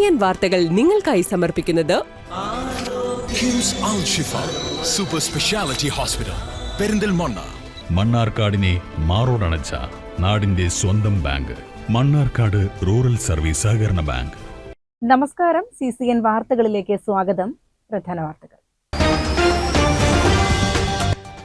CCN വാർത്തകൾ നിങ്ങൾക്കായി സമർപ്പിക്കുന്നത് കിംസ് അൽ ഷിഫ സൂപ്പർ സ്പെഷ്യാലിറ്റി ഹോസ്പിറ്റൽ പെരിന്തൽമണ്ണ. മണ്ണാർക്കാടിനെ മാറോടണച്ച നാടിന്റെ സ്വന്തം ബാങ്ക് മണ്ണാർക്കാട് റൂറൽ സർവീസ് സഹകരണ ബാങ്ക്. നമസ്കാരം. CCN വാർത്തകളിലേക്ക് സ്വാഗതം. പ്രധാന വാർത്തകൾ.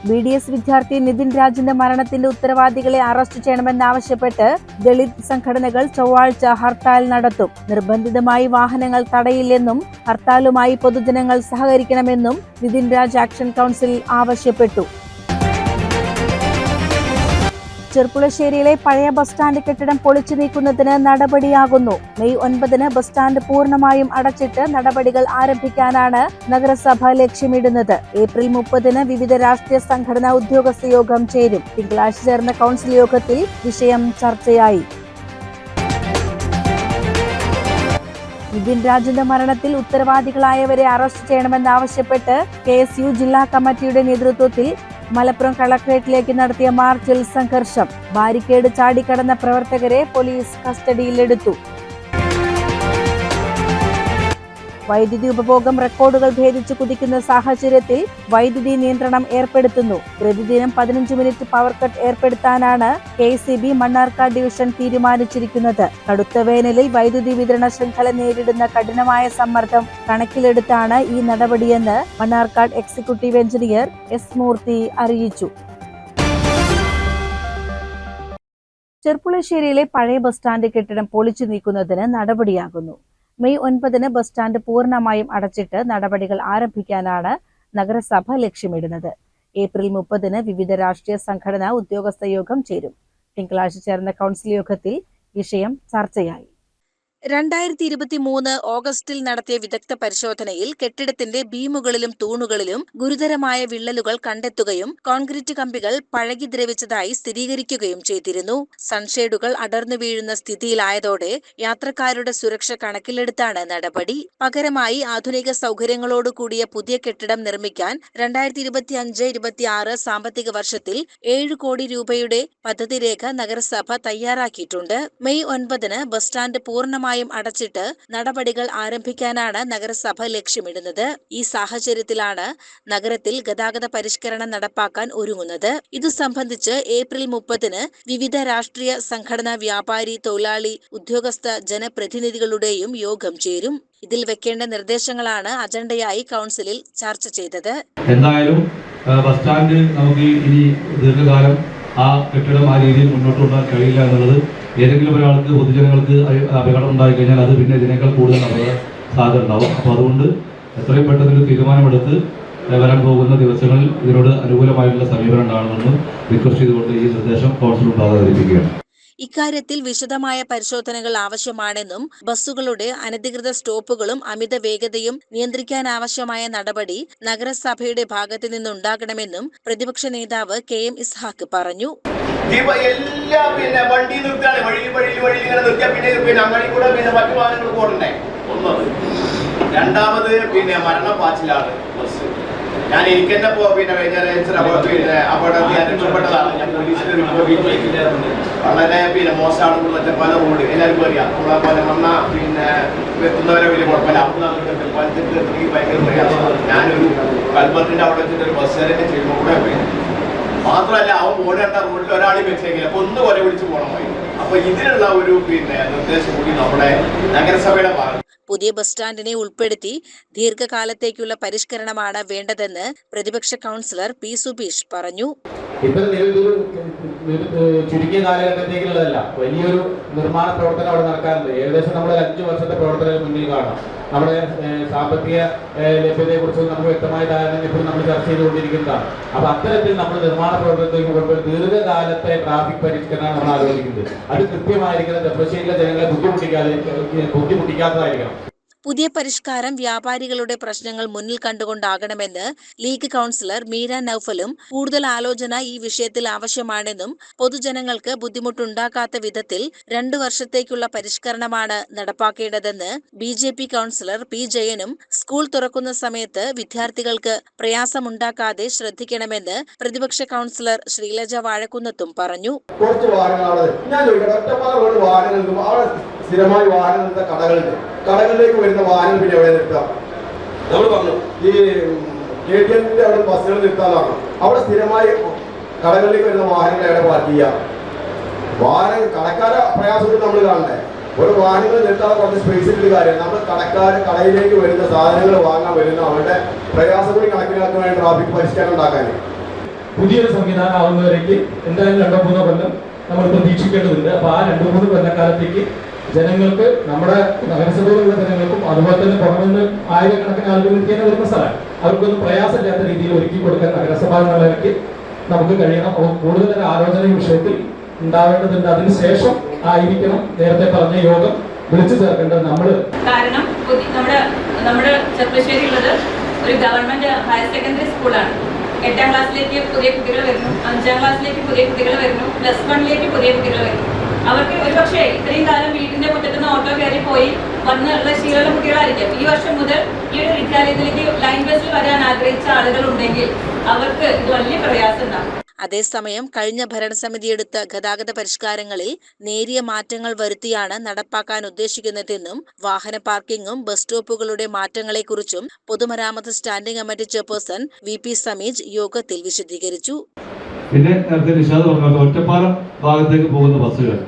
BDS വിദ്യാർത്ഥി നിതിൻ രാജിന്റെ മരണത്തിന്റെ ഉത്തരവാദികളെ അറസ്റ്റ് ചെയ്യണമെന്നാവശ്യപ്പെട്ട് ദളിത് സംഘടനകൾ ചൊവ്വാഴ്ച ഹർത്താൽ നടത്തും. നിർബന്ധിതമായി വാഹനങ്ങൾ തടയില്ലെന്നും ഹർത്താലുമായി പൊതുജനങ്ങൾ സഹകരിക്കണമെന്നും നിതിൻ രാജ് ആക്ഷൻ കൗൺസിൽ ആവശ്യപ്പെട്ടു. ചെർപ്പുളശ്ശേരിയിലെ പഴയ ബസ് സ്റ്റാൻഡ് കെട്ടിടം പൊളിച്ചു നീക്കുന്നതിന് നടപടിയാകുന്നു. മെയ് 9 ബസ് സ്റ്റാൻഡ് പൂർണ്ണമായും അടച്ചിട്ട് നടപടികൾ ആരംഭിക്കാനാണ് നഗരസഭ ലക്ഷ്യമിടുന്നത്. ഏപ്രിൽ 30 വിവിധ രാഷ്ട്രീയ സംഘടനാ ഉദ്യോഗസ്ഥ യോഗം ചേരും. തിങ്കളാഴ്ച ചേർന്ന കൗൺസിൽ യോഗത്തിൽ വിഷയം ചർച്ചയായി. നിതിൻ രാജിന്റെ മരണത്തിൽ ഉത്തരവാദികളായവരെ അറസ്റ്റ് ചെയ്യണമെന്നാവശ്യപ്പെട്ട് KSU ജില്ലാ കമ്മിറ്റിയുടെ നേതൃത്വത്തിൽ മലപ്പുറം കളക്ടറേറ്റിലേക്ക് നടത്തിയ മാർച്ചിൽ സംഘർഷം. ബാരിക്കേഡ് ചാടിക്കടന്ന പ്രവർത്തകരെ പോലീസ് കസ്റ്റഡിയിലെടുത്തു. വൈദ്യുതി ഉപഭോഗം റെക്കോർഡുകൾ ഭേദിച്ച് കുതിക്കുന്ന സാഹചര്യത്തിൽ വൈദ്യുതി നിയന്ത്രണം ഏർപ്പെടുത്തുന്നു. പ്രതിദിനം 15 മിനിറ്റ് പവർ കട്ട് ഏർപ്പെടുത്താനാണ് KCB മണ്ണാർക്കാട് ഡിവിഷൻ തീരുമാനിച്ചിരിക്കുന്നത്. കടുത്ത വേനലിൽ വൈദ്യുതി വിതരണ ശൃംഖല നേരിടുന്ന കഠിനമായ സമ്മർദ്ദം കണക്കിലെടുത്താണ് ഈ നടപടിയെന്ന് മണ്ണാർക്കാട് എക്സിക്യൂട്ടീവ് എഞ്ചിനീയർ S മൂർത്തി അറിയിച്ചു. ചെർപ്പുളശ്ശേരിയിലെ പഴയ ബസ് സ്റ്റാൻഡ് കെട്ടിടം പൊളിച്ചു നീക്കുന്നതിന് നടപടിയാകുന്നു. മെയ് 9 ബസ് സ്റ്റാൻഡ് പൂർണ്ണമായും അടച്ചിട്ട് നടപടികൾ ആരംഭിക്കാനാണ് നഗരസഭ ലക്ഷ്യമിടുന്നത്. ഏപ്രിൽ 30 വിവിധ രാഷ്ട്രീയ സംഘടനാ ഉദ്യോഗസ്ഥ യോഗം ചേരും. തിങ്കളാഴ്ച ചേർന്ന കൗൺസിൽ യോഗത്തിൽ വിഷയം ചർച്ചയായി. 2023 ഓഗസ്റ്റിൽ നടത്തിയ വിദഗ്ധ പരിശോധനയിൽ കെട്ടിടത്തിന്റെ ബീമുകളിലും തൂണുകളിലും ഗുരുതരമായ വിള്ളലുകൾ കണ്ടെത്തുകയും കോൺക്രീറ്റ് കമ്പികൾ പഴകി ദ്രവിച്ചതായി സ്ഥിരീകരിക്കുകയും ചെയ്തിരുന്നു. സൺഷേഡുകൾ അടർന്നു വീഴുന്ന സ്ഥിതിയിലായതോടെ യാത്രക്കാരുടെ സുരക്ഷ കണക്കിലെടുത്താണ് നടപടി. പകരമായി ആധുനിക സൗകര്യങ്ങളോട് കൂടിയ പുതിയ കെട്ടിടം നിർമ്മിക്കാൻ 2025-26 സാമ്പത്തിക വർഷത്തിൽ 7 കോടി രൂപയുടെ പദ്ധതി രേഖ നഗരസഭ തയ്യാറാക്കിയിട്ടുണ്ട്. മെയ് 9 ബസ് സ്റ്റാൻഡ് പൂർണ്ണമായി അടച്ചിട്ട് നടപടികൾ ആരംഭിക്കാനാണ് നഗരസഭ ലക്ഷ്യമിടുന്നത്. ഈ സാഹചര്യത്തിലാണ് നഗരത്തിൽ ഗതാഗത പരിഷ്കരണം നടപ്പാക്കാൻ ഒരുങ്ങുന്നത്. ഇതു സംബന്ധിച്ച് ഏപ്രിൽ 30 വിവിധ രാഷ്ട്രീയ സംഘടനാ, വ്യാപാരി, തൊഴിലാളി, ഉദ്യോഗസ്ഥ, ജനപ്രതിനിധികളുടെയും യോഗം ചേരും. ഇതിൽ വെക്കേണ്ട നിർദ്ദേശങ്ങളാണ് അജണ്ടയായി കൗൺസിലിൽ ചർച്ച ചെയ്തത്. എന്തായാലും ബസ് സ്റ്റാൻഡ് നമുക്ക് ഇനി ദീർഘകാലം ആ കെട്ടിടം ആ രീതിയിൽ മുന്നോട്ട് കൊണ്ടുപോകാൻ കഴിയില്ല എന്നുള്ളത് ഏതെങ്കിലും ഒരാൾക്ക്, പൊതുജനങ്ങൾക്ക് അപകടം ഉണ്ടായി കഴിഞ്ഞാൽ അത് പിന്നെ ഇതിനേക്കാൾ കൂടുതൽ അപകട സാധ്യത ഉണ്ടാവും. അപ്പോൾ അതുകൊണ്ട് എത്രയും പെട്ടെന്നൊരു തീരുമാനമെടുത്ത് വരാൻ പോകുന്ന ദിവസങ്ങളിൽ ഇതിനോട് അനുകൂലമായിട്ടുള്ള സമീപനം ഉണ്ടാകണമെന്ന് റിക്വസ്റ്റ് ചെയ്തുകൊണ്ട് ഈ നിർദ്ദേശം കൗൺസിൽ ഉണ്ടാകാതിരിക്കുകയാണ്. ഇക്കാര്യത്തിൽ വിശദമായ പരിശോധനകൾ ആവശ്യമാണെന്നും ബസ്സുകളുടെ അനധികൃത സ്റ്റോപ്പുകളും അമിത വേഗതയും നിയന്ത്രിക്കാനാവശ്യമായ നടപടി നഗരസഭയുടെ ഭാഗത്തു നിന്നുണ്ടാകണമെന്നും പ്രതിപക്ഷ നേതാവ് KM ഇസ്ഹാഖ് പറഞ്ഞു. എല്ലാ വണ്ടി നിർത്തിയാണ് വഴി ഇങ്ങനെ നിർത്തിയാൽ പിന്നെ അങ്ങാടി കൂടെ മറ്റു വാഹനങ്ങൾ പോകണ്ടേ. ഒന്നത്. രണ്ടാമത് മരണപ്പാച്ചിലാണ് ബസ്. ഞാൻ എനിക്ക് തന്നെ അപകടത്തിൽ ഞാൻ രക്ഷപ്പെട്ടതാണ്. ഞാൻ പോലീസിന്റെ റിപ്പോർട്ട് വളരെ മോശമാണ്. പല റോഡ് എല്ലാവർക്കും അറിയാം. നമ്മളെ മണ്ണ എത്തുന്നവരെ വലിയ കുഴപ്പമില്ല. ഭയങ്കര പ്രയാസമാണ്. ഞാനൊരു കൽപ്പത്തിന്റെ അവിടെ വെച്ചിട്ട് ഒരു ബസ് തന്നെ ചെയ്യുമ്പോൾ കൂടെ പോയി. മാത്രമല്ല അവൻ ഓടേണ്ട റോഡിൽ ഒരാളെയും വെച്ചേക്കില്ല. അപ്പൊ ഒന്ന് കൊല വിളിച്ച് പോകണമായി. അപ്പൊ ഇതിനുള്ള ഒരു നിർദ്ദേശം കൂടി നമ്മുടെ നഗരസഭയുടെ ഭാഗത്ത്. പുതിയ ബസ് സ്റ്റാൻഡിനെ ഉൾപ്പെടുത്തി ദീർഘകാലത്തേക്കുള്ള പരിഷ്കരണമാണ് വേണ്ടതെന്ന് പ്രതിപക്ഷ കൗൺസിലർ P സുബീഷ് പറഞ്ഞു. ഇപ്പൊ ചുരുങ്ങിയ കാലഘട്ടത്തേക്കുള്ളതല്ല, വലിയൊരു നിർമ്മാണ പ്രവർത്തനം അവിടെ നടക്കാറുണ്ട്. ഏകദേശം നമ്മൾ 5 വർഷത്തെ പ്രവർത്തനം മുന്നിൽ കാണാം. നമ്മുടെ സാമ്പത്തിക ലഭ്യതയെ കുറിച്ച് നമുക്ക് വ്യക്തമായ ധാരണ ഇപ്പോൾ നമ്മൾ ചർച്ച ചെയ്തുകൊണ്ടിരിക്കുന്നതാണ്. അപ്പൊ അത്തരത്തിൽ നമ്മൾ നിർമ്മാണ പ്രവർത്തനത്തിലേക്ക് പോകുമ്പോൾ ദീർഘകാലത്തെ ട്രാഫിക് പരിഷ്കരണമാണ് നമ്മൾ ആലോചിക്കുന്നത്. അത് കൃത്യമായിരിക്കണം. ചെർപ്പുളശ്ശേരിയിലെ ജനങ്ങളെ ബുദ്ധിമുട്ടിക്കാത്തതായിരിക്കണം. പുതിയ പരിഷ്കാരം വ്യാപാരികളുടെ പ്രശ്നങ്ങൾ മുന്നിൽ കണ്ടുകൊണ്ടാകണമെന്ന് ലീഗ് കൗൺസിലർ മീര നൌഫലും കൂടുതൽ ആലോചന ഈ വിഷയത്തിൽ ആവശ്യമാണെന്നും പൊതുജനങ്ങൾക്ക് ബുദ്ധിമുട്ടുണ്ടാക്കാത്ത വിധത്തിൽ 2 വർഷത്തേക്കുള്ള പരിഷ്കരണമാണ് നടപ്പാക്കേണ്ടതെന്ന് BJP കൗൺസിലർ P ജയനും സ്കൂൾ തുറക്കുന്ന സമയത്ത് വിദ്യാർത്ഥികൾക്ക് പ്രയാസമുണ്ടാക്കാതെ ശ്രദ്ധിക്കണമെന്ന് പ്രതിപക്ഷ കൗൺസിലർ ശ്രീലജ വാഴക്കുന്നത്തും പറഞ്ഞു. സ്ഥിരമായി വാഹനം കടകളുണ്ട്. കടകളിലേക്ക് വരുന്ന വാഹനങ്ങൾ പിന്നെ എവിടെ നിർത്താം? നമ്മൾ പറഞ്ഞു ഈ KTMന്റെ അവിടെ ബസ്സുകൾ നിർത്താനാണ്. അവിടെ സ്ഥിരമായി കടകളിലേക്ക് വരുന്ന വാഹനങ്ങൾ എവിടെ പാർക്ക് ചെയ്യാം? വാഹനം കടക്കാരെ പ്രയാസത്തിൽ നമ്മൾ കാണണ്ടേ? ഒരു വാഹനങ്ങൾ നിർത്താതെ കുറച്ച് സ്പേസിലുള്ള കാര്യം നമ്മൾ കടയിലേക്ക് വരുന്ന സാധനങ്ങൾ വാങ്ങാൻ വരുന്ന അവരുടെ പ്രയാസം കൂടി കണക്കിലാക്കാൻ വേണ്ടി ട്രാഫിക് പരിഷ്കാരം ഉണ്ടാക്കാൻ പുതിയൊരു സംവിധാനം ആവുന്നവരേക്ക് എന്തായാലും 2-3 കൊല്ലം നമ്മൾ പ്രതീക്ഷിക്കേണ്ടതുണ്ട്. അപ്പോൾ ആ 2-3 കൊല്ലക്കാലത്തേക്ക് ജനങ്ങൾക്ക്, നമ്മുടെ നഗരസഭയിലുള്ള ജനങ്ങൾക്കും അതുപോലെ തന്നെ പുറമെ ആയിരക്കണക്കിന് ആളുകൾ നിൽക്കുന്ന വരുന്ന സ്ഥലം, അവർക്കൊന്നും പ്രയാസമില്ലാത്ത രീതിയിൽ ഒരുക്കി കൊടുക്കാൻ നഗരസഭ എന്നുള്ളവർക്ക് നമുക്ക് കഴിയണം. കൂടുതൽ ആലോചന ഈ വിഷയത്തിൽ ഉണ്ടാവേണ്ടതുണ്ട്. അതിനുശേഷം ആയിരിക്കണം നേരത്തെ പറഞ്ഞ യോഗം വിളിച്ചു ചേർക്കേണ്ടത്. കാരണം നമ്മുടെ ചെർപ്പശ്ശേരി ഉള്ളത് ഒരു ഗവൺമെന്റ് ഹയർ സെക്കൻഡറി സ്കൂളാണ്. 8ാം ക്ലാസ്സിലേക്ക് പുതിയ കുട്ടികൾ വരുന്നു, 5ാം ക്ലാസ്സിലേക്ക് പുതിയ കുട്ടികൾ വരുന്നു, +1ലേക്ക് പുതിയ കുട്ടികൾ വരുന്നു. അവർക്ക് ഒരുപക്ഷെ ഇത്രയും കാലം വീടിന്റെ മുറ്റത്തുനിന്ന് ഓട്ടോ കയറി പോയി വന്നുള്ള ശീലമുള്ള കുട്ടികളായിരിക്കും. ഈ വർഷം മുതൽ ഈ ഒരു വിദ്യാലയത്തിലേക്ക് ലൈൻ ബസ്സിൽ വരാൻ ആഗ്രഹിച്ച ആളുകൾ ഉണ്ടെങ്കിൽ അവർക്ക് ഇത് വലിയ പ്രയാസം ഉണ്ടാകും. അതേസമയം കഴിഞ്ഞ ഭരണസമിതി എടുത്ത ഗതാഗത പരിഷ്കാരങ്ങളിൽ നേരിയ മാറ്റങ്ങൾ വരുത്തിയാണ് നടപ്പാക്കാൻ ഉദ്ദേശിക്കുന്നതെന്നും വാഹന പാർക്കിംഗും ബസ് സ്റ്റോപ്പുകളുടെ മാറ്റങ്ങളെക്കുറിച്ചും പൊതുമരാമത്ത് standing committee chairperson VP Sameej യോഗത്തിൽ വിശദീകരിച്ചു. പിന്നെ നേരത്തെ നിഷാദ് പറഞ്ഞ ഒറ്റപ്പാലം ഭാഗത്തേക്ക് പോകുന്ന ബസ്സുകൾ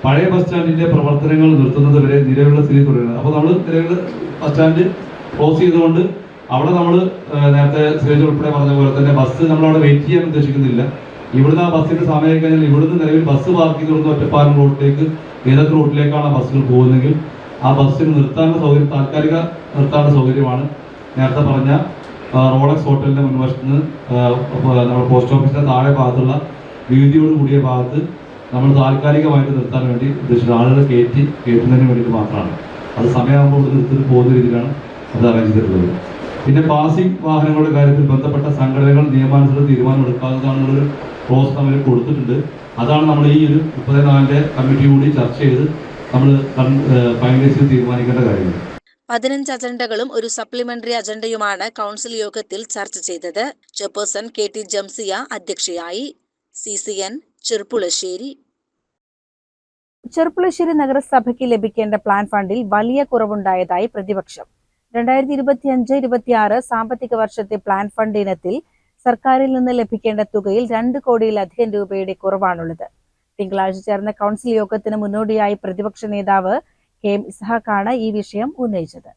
പഴയ ബസ് സ്റ്റാൻഡിന്റെ പ്രവർത്തനങ്ങൾ നിർത്തുന്നത് വരെ നിലവിലുള്ള സ്ഥിതി തുടരുന്നത്. അപ്പോൾ നമ്മൾ നിലവിൽ ബസ് സ്റ്റാൻഡ് ക്ലോസ് ചെയ്തുകൊണ്ട് അവിടെ നമ്മൾ നേരത്തെ സുരേഷ് ഉൾപ്പെടെ പറഞ്ഞ പോലെ തന്നെ ബസ് നമ്മളവിടെ വെയിറ്റ് ചെയ്യാൻ ഉദ്ദേശിക്കുന്നില്ല. ഇവിടുന്ന് ആ ബസ്സിന്റെ സമയം കഴിഞ്ഞാൽ ഇവിടുന്ന് നിലവിൽ ബസ് പാർക്ക് ചെയ്തുകൊണ്ട് ഒറ്റപ്പാലം റോഡിലേക്ക് ഏതൊക്കെ റൂട്ടിലേക്കാണ് ആ ബസ്സുകൾ പോകുന്നതെങ്കിൽ ആ ബസ്സിന് നിർത്താനുള്ള സൗകര്യം, താൽക്കാലിക നിർത്താനുള്ള സൗകര്യമാണ് നേരത്തെ പറഞ്ഞ റോളക്സ് ഹോട്ടലിന്റെ മുൻവശത്ത് നിന്ന് നമ്മുടെ പോസ്റ്റ് ഓഫീസിന്റെ താഴെ ഭാഗത്തുള്ള വീതിയോട് കൂടിയ ഭാഗത്ത് നമ്മൾ താൽക്കാലികമായിട്ട് നിർത്താൻ വേണ്ടി ഉദ്ദേശിച്ചത്. ആളുകളെ കയറ്റുന്നതിന് വേണ്ടിയിട്ട് മാത്രമാണ്. അത് സമയമാകുമ്പോൾ ഇവിടെ നിർത്തി പോകുന്ന രീതിയിലാണ് അത് അറേഞ്ച് ചെയ്തിട്ടുള്ളത്. പിന്നെ പാസിംഗ് വാഹനങ്ങളുടെ കാര്യത്തിൽ ബന്ധപ്പെട്ട സംഘടനകൾ നിയമാനുസൃത തീരുമാനമെടുക്കാവുന്നതാണെന്നുള്ളൊരു ക്ലോസ് നമ്മൾ കൊടുത്തിട്ടുണ്ട്. അതാണ് നമ്മൾ ഈ ഒരു 34 കമ്മിറ്റി കൂടി ചർച്ച ചെയ്ത് നമ്മൾ ഫൈനലൈസ് ചെയ്ത് തീരുമാനിക്കേണ്ട കാര്യങ്ങൾ. 15 അജണ്ടകളും ഒരു സപ്ലിമെന്ററി അജണ്ടയുമാണ് കൗൺസിൽ യോഗത്തിൽ ചർച്ച ചെയ്തത്. ചെയർപേഴ്സൺ KT ജംസിയ അധ്യക്ഷയായി. CCN ചെർപ്പുളശ്ശേരി. ചെർപ്പുളശ്ശേരി നഗരസഭയ്ക്ക് ലഭിക്കേണ്ട പ്ലാൻ ഫണ്ടിൽ വലിയ കുറവുണ്ടായതായി പ്രതിപക്ഷം. 2025-26 സാമ്പത്തിക വർഷത്തെ പ്ലാൻ ഫണ്ട് ഇനത്തിൽ സർക്കാരിൽ നിന്ന് ലഭിക്കേണ്ട തുകയിൽ 2 കോടിയിലധികം രൂപയുടെ കുറവാണുള്ളത്. തിങ്കളാഴ്ച ചേർന്ന കൗൺസിൽ യോഗത്തിന് മുന്നോടിയായി പ്രതിപക്ഷ നേതാവ് KM ഇസ്ഹാഖാണ് ഈ വിഷയം ഉന്നയിച്ചത്.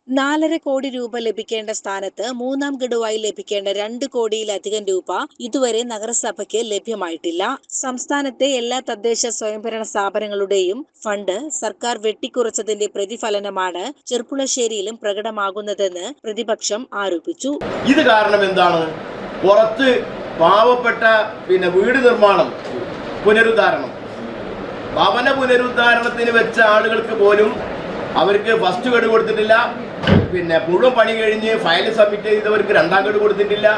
4.5 കോടി രൂപ ലഭിക്കേണ്ട സ്ഥാനത്ത് 3ാം ഗഡുവായി ലഭിക്കേണ്ട 2 കോടിയിലധികം രൂപ ഇതുവരെ നഗരസഭയ്ക്ക് ലഭ്യമായിട്ടില്ല. സംസ്ഥാനത്തെ എല്ലാ തദ്ദേശ സ്വയംഭരണ സ്ഥാപനങ്ങളുടെയും ഫണ്ട് സർക്കാർ വെട്ടിക്കുറച്ചതിന്റെ പ്രതിഫലനമാണ് ചെർപ്പുളശ്ശേരിയിലും പ്രകടമാകുന്നതെന്ന് പ്രതിപക്ഷം ആരോപിച്ചു. ഇത് കാരണം എന്താണ്? പുറത്ത് പാവപ്പെട്ട വീട് നിർമ്മാണം, പുനരുദ്ധാരണം, ഭവന പുനരുദ്ധാരണത്തിന് വെച്ച ആളുകൾക്ക് പോലും അവർക്ക് ഫസ്റ്റ് ഗഡു കൊടുത്തിട്ടില്ല. മുഴുവൻ പണി കഴിഞ്ഞ് ഫയൽ സബ്മിറ്റ് ചെയ്തവർക്ക് 2ാം ഗഡു കൊടുത്തിട്ടില്ല.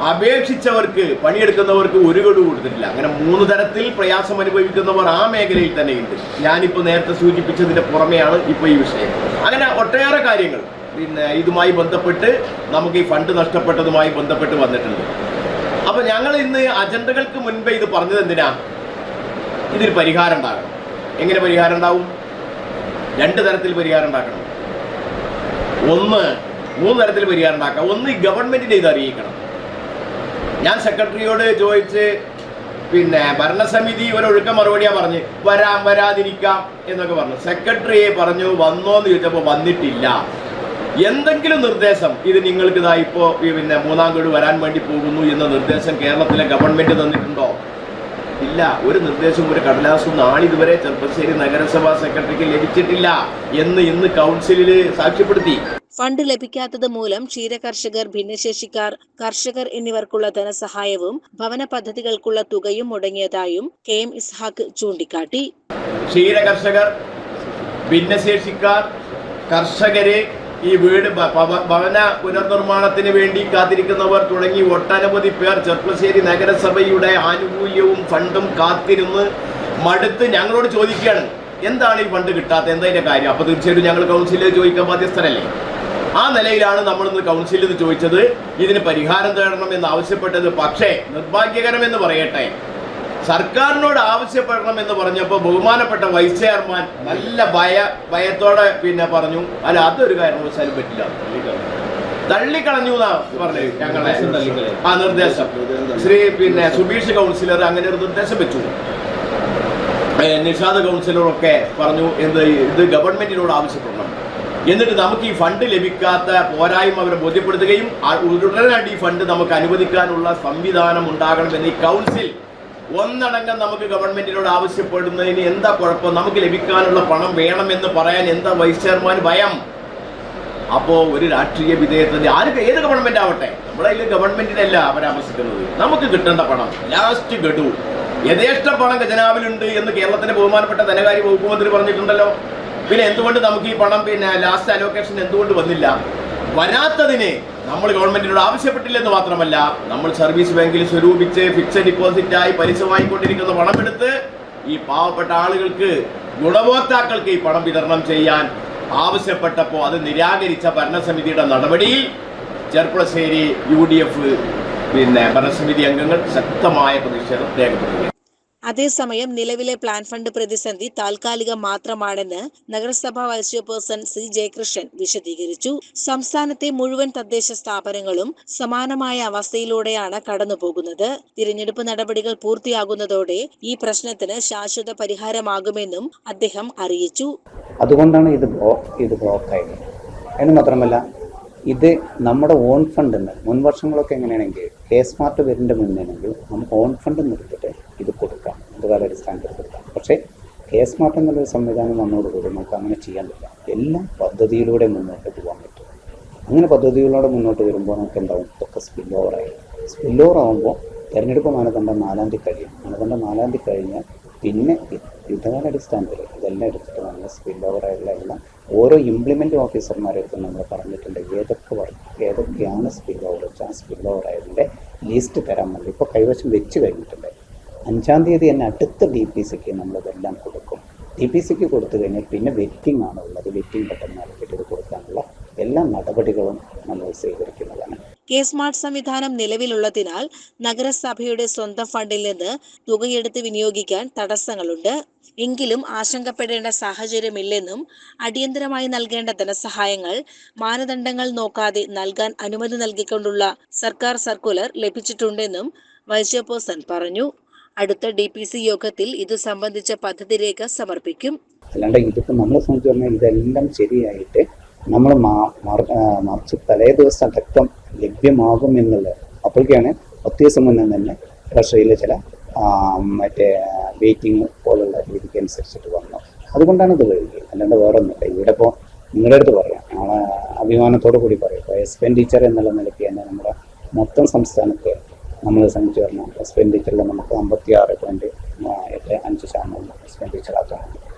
അപേക്ഷിച്ചവർക്ക് പണിയെടുക്കുന്നവർക്ക് 1 ഗഡു കൊടുത്തിട്ടില്ല. അങ്ങനെ 3 തരത്തിൽ പ്രയാസം അനുഭവിക്കുന്നവർ ആ മേഖലയിൽ തന്നെയുണ്ട്. ഞാനിപ്പോൾ നേരത്തെ സൂചിപ്പിച്ചതിന്റെ പുറമെയാണ് ഇപ്പോൾ ഈ വിഷയം. അങ്ങനെ ഒട്ടേറെ കാര്യങ്ങൾ ഇതുമായി ബന്ധപ്പെട്ട് നമുക്ക് ഈ ഫണ്ട് നഷ്ടപ്പെട്ടതുമായി ബന്ധപ്പെട്ട് വന്നിട്ടുണ്ട്. അപ്പോൾ ഞങ്ങൾ ഇന്ന് അജണ്ടകൾക്ക് മുൻപേ ഇത് പറഞ്ഞത് എന്തിനാ? ഇതിന് പരിഹാരം ഉണ്ടാകണം. എങ്ങനെ പരിഹാരം ഉണ്ടാവും? 2 തരത്തിൽ പരിഹാരം ഉണ്ടാക്കണം. 3 തരത്തിൽ പരിഹാരം ഉണ്ടാക്കാം. ഒന്ന്, ഗവൺമെന്റിനെ ഇത് അറിയിക്കണം. ഞാൻ സെക്രട്ടറിയോട് ചോദിച്ച് ഭരണസമിതി ഒരൊഴുക്ക മറുപടിയാ പറഞ്ഞ് വരാതിരിക്കാം എന്നൊക്കെ പറഞ്ഞു. സെക്രട്ടറിയെ പറഞ്ഞു വന്നോന്ന് ചോദിച്ചപ്പോൾ വന്നിട്ടില്ല. എന്തെങ്കിലും നിർദ്ദേശം ഇത് നിങ്ങൾക്ക് ഇപ്പോൾ 3ാം ഗഡു വരാൻ വേണ്ടി പോകുന്നു എന്ന നിർദ്ദേശം കേരളത്തിലെ ഗവൺമെന്റ് തന്നിട്ടുണ്ടോ? ഇല്ല. ഒരു നിർദ്ദേശവും ഒരു കടലാസും നാളിതുവരെ ചെർപ്പശ്ശേരി നഗരസഭാ സെക്രട്ടറിക്ക് ലഭിച്ചിട്ടില്ല എന്ന് ഇന്ന് കൗൺസിലിൽ സാക്ഷ്യപ്പെടുത്തി. ഫണ്ട് ലഭിക്കാത്തത് മൂലം ക്ഷീരകർഷകർ, ഭിന്നശേഷിക്കാർ, കർഷകർ എന്നിവർക്കുള്ള ധനസഹായവും ഭവന പദ്ധതികൾക്കുള്ള തുകയും മുടങ്ങിയതായും KM ഇസ്ഹാഖ് ചൂണ്ടിക്കാട്ടി. ക്ഷീരകർഷകർ, ഭിന്നശേഷിക്കാർ, കർഷകരെ, ഈ വീട് ഭവന പുനർനിർമ്മാണത്തിന് വേണ്ടി കാത്തിരിക്കുന്നവർ തുടങ്ങി ഒട്ടനവധി പേർ ചെർപ്പശ്ശേരി നഗരസഭയുടെ ആനുകൂല്യവും ഫണ്ടും കാത്തിരുന്ന് മടുത്ത് ഞങ്ങളോട് ചോദിക്കുകയാണ്, എന്താണ് ഈ ഫണ്ട് കിട്ടാത്തത്, എന്താ ഇതിന്റെ കാര്യം? അപ്പോൾ തീർച്ചയായിട്ടും ഞങ്ങൾ കൗൺസിലിൽ ചോദിക്കാൻ ബാധ്യസ്ഥരല്ലേ. ആ നിലയിലാണ് നമ്മളിന്ന് കൗൺസിലിൽ ചോദിച്ചത്, ഇതിന് പരിഹാരം തേടണം എന്ന് ആവശ്യപ്പെട്ടത്. പക്ഷേ നിർഭാഗ്യകരമെന്ന് പറയട്ടെ, സർക്കാരിനോട് ആവശ്യപ്പെടണം എന്ന് പറഞ്ഞപ്പോൾ ബഹുമാനപ്പെട്ട വൈസ് ചെയർമാൻ നല്ല ഭയത്തോടെ പറഞ്ഞു, അല്ല അതൊരു കാരണവശാലും പറ്റില്ല, തള്ളിക്കളഞ്ഞു എന്നാ പറഞ്ഞത്. ഞങ്ങളെ ആ നിർദ്ദേശം ശ്രീ സുബീഷ് കൗൺസിലർ അങ്ങനെ ഒരു നിർദ്ദേശം വെച്ചു. നിഷാദ് കൗൺസിലറൊക്കെ പറഞ്ഞു ഇത് ഗവൺമെന്റിനോട് ആവശ്യപ്പെടണം, എന്നിട്ട് നമുക്ക് ഈ ഫണ്ട് ലഭിക്കാത്ത പോരായ്മ അവരെ ബോധ്യപ്പെടുത്തുകയും ഉടനടി ഈ ഫണ്ട് നമുക്ക് അനുവദിക്കാനുള്ള സംവിധാനം ഉണ്ടാകണമെന്ന് ഈ കൗൺസിൽ ഒന്നടങ്കം നമുക്ക് ഗവൺമെന്റിനോട് ആവശ്യപ്പെടുന്നതിന് എന്താ കുഴപ്പം? നമുക്ക് ലഭിക്കാനുള്ള പണം വേണമെന്ന് പറയാൻ എന്താ വൈസ് ചെയർമാൻ ഭയം? അപ്പോൾ ഒരു രാഷ്ട്രീയ വിധേയത്വം ഏത് ഗവൺമെന്റ് ആവട്ടെ, നമ്മളതിൽ ഗവൺമെന്റിനല്ല പരാമർശിക്കുന്നത്. നമുക്ക് കിട്ടേണ്ട പണം ലാസ്റ്റ് ഗഡു യഥേഷ്ട പണം ഖജനാവിലുണ്ട് എന്ന് കേരളത്തിന്റെ ബഹുമാനപ്പെട്ട ധനകാര്യ വകുപ്പ് മന്ത്രി പറഞ്ഞിട്ടുണ്ടല്ലോ. പിന്നെ എന്തുകൊണ്ട് നമുക്ക് ഈ പണം ലാസ്റ്റ് അലോക്കേഷൻ എന്തുകൊണ്ട് വന്നില്ല? വരാത്തതിന് നമ്മൾ ഗവൺമെന്റിനോട് ആവശ്യപ്പെട്ടില്ലെന്ന് മാത്രമല്ല, നമ്മൾ സർവീസ് ബാങ്കിൽ സ്വരൂപിച്ച് ഫിക്സഡ് ഡിപ്പോസിറ്റായി പലിശ വാങ്ങിക്കൊണ്ടിരിക്കുന്ന പണമെടുത്ത് ഈ പാവപ്പെട്ട ആളുകൾക്ക്, ഗുണഭോക്താക്കൾക്ക് ഈ പണം വിതരണം ചെയ്യാൻ ആവശ്യപ്പെട്ടപ്പോൾ അത് നിരാകരിച്ച ഭരണസമിതിയുടെ നടപടിയിൽ ചെർപ്പളശ്ശേരി UDF ഭരണസമിതി അംഗങ്ങൾ ശക്തമായ പ്രതിഷേധം രേഖപ്പെടുത്തി. അതേസമയം നിലവിലെ പ്ലാൻ ഫണ്ട് പ്രതിസന്ധി താൽക്കാലികം മാത്രമാണെന്ന് നഗരസഭാ വൈസ് ചെയർപേഴ്സൺ C. ജയകൃഷ്ണൻ വിശദീകരിച്ചു. സംസ്ഥാനത്തെ മുഴുവൻ തദ്ദേശ സ്ഥാപനങ്ങളും സമാനമായ അവസ്ഥയിലൂടെയാണ് കടന്നുപോകുന്നത്. തിരഞ്ഞെടുപ്പ് നടപടികൾ പൂർത്തിയാകുന്നതോടെ ഈ പ്രശ്നത്തിന് ശാശ്വത പരിഹാരമാകുമെന്നും അദ്ദേഹം അറിയിച്ചു. അതുകൊണ്ടാണ് ഇത് ബ്ലോക്കായത്. എന്ന് മാത്രമല്ല, ഇത് നമ്മുടെ ഓൺ ഫണ്ട് മുൻ വർഷങ്ങളൊക്കെ എങ്ങനെയാണെങ്കിൽ സ്മാർട്ട് വരുന്നതിൻ്റെ മുന്നേണെങ്കിൽ നമുക്ക് ഓൺ ഫണ്ട് നിർത്തിയിട്ട് ഇത് കൊടുക്കാം, ഇടകാലാടിസ്ഥാനത്തിൽ കൊടുക്കാം. പക്ഷേ സ്മാർട്ട് എന്നുള്ളൊരു സംവിധാനം വന്നതോടുകൂടി നമുക്ക് അങ്ങനെ ചെയ്യാൻ പറ്റില്ല. എല്ലാ പദ്ധതിയിലൂടെ മുന്നോട്ട് പോകാൻ പറ്റും. അങ്ങനെ പദ്ധതികളിലൂടെ മുന്നോട്ട് വരുമ്പോൾ നമുക്ക് എന്താവും? ഇതൊക്കെ സ്പിൽ ഓവർ ആകുമ്പോൾ തിരഞ്ഞെടുപ്പ് മാനദണ്ഡം 4-ാം തീയതി കഴിയും. മാനദണ്ഡം 4-ാം തീയതി കഴിഞ്ഞാൽ പിന്നെ യുദ്ധകാലാടിസ്ഥാനത്തിൽ ഇതെല്ലാം എടുത്തിട്ട് നമ്മൾ സ്പിൽ ഓവറായുള്ള എല്ലാം ഓരോ ഇംപ്ലിമെൻറ്റിംഗ് ഓഫീസർമാരെടുത്ത് നമ്മൾ പറഞ്ഞിട്ടുണ്ട് ഏതൊക്കെയാണ് സ്പിൽ ഓവർ വെച്ചാൽ ആ സ്പിൽ ഓവറായതിൻ്റെ ലിസ്റ്റ് തരാൻ വേണ്ടി ഇപ്പോൾ കൈവശം വെച്ച് കഴിഞ്ഞിട്ടുണ്ട്. 5-ാം തീയതി തന്നെ അടുത്ത DPCക്ക് നമ്മളിതെല്ലാം കൊടുക്കും. DPCക്ക് കൊടുത്തു കഴിഞ്ഞാൽ പിന്നെ വെറ്റിംഗ് ആണ് ഉള്ളത്. വെറ്റിംഗ് പെട്ടെന്ന് നടത്തിയിട്ട് ഇത് കൊടുക്കാനുള്ള എല്ലാ നടപടികളും നമ്മൾ സ്വീകരിക്കുന്നതാണ്. സ്മാർട്ട് സംവിധാനം നിലവിലുള്ളതിനാൽ നഗരസഭയുടെ സ്വന്തം ഫണ്ടിൽ നിന്ന് തുകയെടുത്ത് വിനിയോഗിക്കാൻ തടസ്സങ്ങളുണ്ട്. എങ്കിലും ആശങ്കപ്പെടേണ്ട സാഹചര്യമില്ലെന്നും അടിയന്തരമായി നൽകേണ്ട ധനസഹായങ്ങൾ മാനദണ്ഡങ്ങൾ നോക്കാതെ നൽകാൻ അനുമതി നൽകിക്കൊണ്ടുള്ള സർക്കാർ സർക്കുലർ ലഭിച്ചിട്ടുണ്ടെന്നും വൈസ് ചെയർപേഴ്സൺ പറഞ്ഞു. അടുത്ത DPC യോഗത്തിൽ ഇത് സംബന്ധിച്ച പദ്ധതി രേഖ സമർപ്പിക്കും. അല്ലാണ്ട് ഇതിപ്പോൾ നമ്മളെ സംബന്ധിച്ച് പറഞ്ഞാൽ ഇതെല്ലാം ശരിയായിട്ട് നമ്മൾ മാർച്ച് തലേ ദിവസം അടക്കം ലഭ്യമാകും എന്നുള്ളത്. അപ്പോഴേക്കാണ് 10 ദിവസം മുന്നേ തന്നെ ട്രഷറിയിലെ ചില വെയിറ്റിംഗ് പോലുള്ള രീതിക്ക് അനുസരിച്ചിട്ട് വന്നു. അതുകൊണ്ടാണ് ഇത് വൈകി, അല്ലാണ്ട് വേറെ ഒന്നുമില്ല. ഇവിടെ ഇപ്പോൾ നിങ്ങളുടെ അടുത്ത് പറയാം, നാളെ അഭിമാനത്തോടു കൂടി പറയും, ഇപ്പോൾ എക്സ്പെൻഡിച്ചർ എന്നുള്ള നിലയ്ക്ക് തന്നെ നമ്മുടെ മൊത്തം സംസ്ഥാനത്ത് നമ്മൾ സംബന്ധിച്ച് പറഞ്ഞാൽ എക്സ്പെൻഡിച്ചറിൽ നമുക്ക് 56.85% എക്സ്പെൻഡിച്ചറാക്കാണ്.